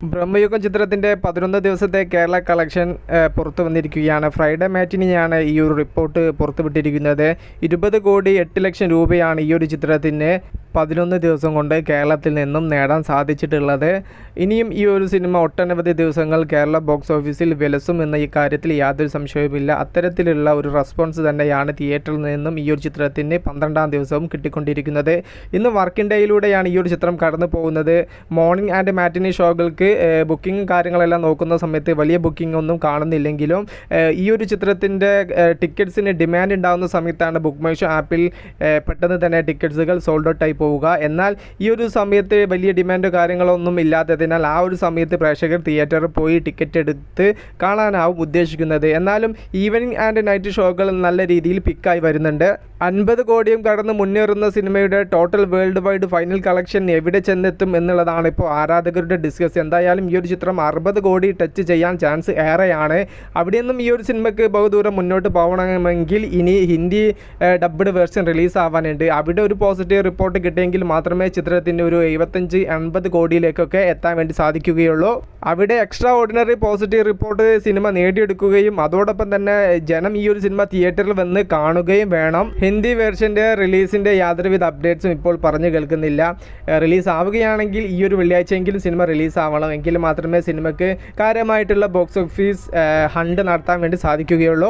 ബ്രഹ്മയുഗം ചിത്രത്തിൻ്റെ 11 ദിവസത്തെ കേരള കളക്ഷൻ പുറത്തു വന്നിരിക്കുകയാണ്. ഫ്രൈഡേ മാറ്റിനിയാണ് ഈ ഒരു റിപ്പോർട്ട് പുറത്തുവിട്ടിരിക്കുന്നത്. 20,08,00,000 രൂപയാണ് ഈ ഒരു ചിത്രത്തിന് 11 ദിവസം കൊണ്ട് കേരളത്തിൽ നിന്നും നേടാൻ സാധിച്ചിട്ടുള്ളത്. ഇനിയും ഈ ഒരു സിനിമ ഒട്ടനവധി ദിവസങ്ങൾ കേരള ബോക്സ് ഓഫീസിൽ വിലസും എന്ന ഈ കാര്യത്തിൽ യാതൊരു സംശയവുമില്ല. അത്തരത്തിലുള്ള ഒരു റെസ്പോൺസ് തന്നെയാണ് തിയേറ്ററിൽ നിന്നും ഈ ഒരു ചിത്രത്തിന് 12-ാം ദിവസവും കിട്ടിക്കൊണ്ടിരിക്കുന്നത്. ഇന്ന് വർക്കിംഗ് ഡേയിലൂടെയാണ് ഈ ഒരു ചിത്രം കടന്നു പോകുന്നത്. മോർണിംഗ് ആൻഡ് മാറ്റിനി ഷോകൾക്ക് ബുക്കിംഗ് കാര്യങ്ങളെല്ലാം നോക്കുന്ന സമയത്ത് വലിയ ബുക്കിംഗ് ഒന്നും കാണുന്നില്ലെങ്കിലും ഈ ഒരു ചിത്രത്തിൻ്റെ ടിക്കറ്റ്സിന് ഡിമാൻഡ് ഉണ്ടാകുന്ന സമയത്താണ് ബുക്ക് മൈ ഷോ ആപ്പിൽ പെട്ടെന്ന് തന്നെ ടിക്കറ്റ്സുകൾ സോൾഡ് ഔട്ട് ആയി പോവുക. എന്നാൽ ഈ ഒരു സമയത്ത് വലിയ ഡിമാൻഡോ കാര്യങ്ങളൊന്നും ഇല്ലാത്തതിനാൽ ആ ഒരു സമയത്ത് പ്രേക്ഷകർ തിയേറ്ററിൽ പോയി ടിക്കറ്റ് എടുത്ത് കാണാനാവും ഉദ്ദേശിക്കുന്നത്. എന്നാലും ഈവനിങ് ആൻഡ് നൈറ്റ് ഷോകൾ നല്ല രീതിയിൽ പിക്കായി വരുന്നുണ്ട്. 50 കോടിയും കടന്ന് മുന്നേറുന്ന സിനിമയുടെ total world wide final collection എവിടെ ചെന്നെത്തും എന്നുള്ളതാണ് ഇപ്പോൾ ആരാധകരുടെ ഡിസ്കസ്. എന്തായാലും ഈ ഒരു ചിത്രം 60 കോടി ടച്ച് ചെയ്യാൻ ചാൻസ് ഏറെയാണ്. അവിടെയൊന്നും ഈ ഒരു സിനിമയ്ക്ക് ബഹുദൂരം മുന്നോട്ട് പോകണമെങ്കിൽ ഇനി ഹിന്ദി ഡബ്ഡ് വേർഷൻ റിലീസ് ആവാനുണ്ട്. അവിടെ ഒരു പോസിറ്റീവ് റിപ്പോർട്ട് കിട്ടിയെങ്കിൽ മാത്രമേ ചിത്രത്തിൻ്റെ ഒരു 75-80 കോടിയിലേക്കൊക്കെ എത്താൻ വേണ്ടി സാധിക്കുകയുള്ളൂ. അവിടെ എക്സ്ട്രാ ഓർഡിനറി പോസിറ്റീവ് റിപ്പോർട്ട് സിനിമ നേടിയെടുക്കുകയും അതോടൊപ്പം തന്നെ ജനം ഈ ഒരു സിനിമ തിയേറ്ററിൽ വന്ന് കാണുകയും വേണം. ഹിന്ദി വേർഷൻ്റെ റിലീസിൻ്റെ യാതൊരുവിധ അപ്ഡേറ്റ്സും ഇപ്പോൾ പറഞ്ഞു കേൾക്കുന്നില്ല. റിലീസ് ആവുകയാണെങ്കിൽ ഈ ഒരു വെള്ളിയാഴ്ചയെങ്കിലും സിനിമ റിലീസ് ആവണം. എങ്കിൽ മാത്രമേ സിനിമയ്ക്ക് കാര്യമായിട്ടുള്ള ബോക്സ് ഓഫീസ് ഹണ്ട് നടത്താൻ വേണ്ടി സാധിക്കുകയുള്ളൂ.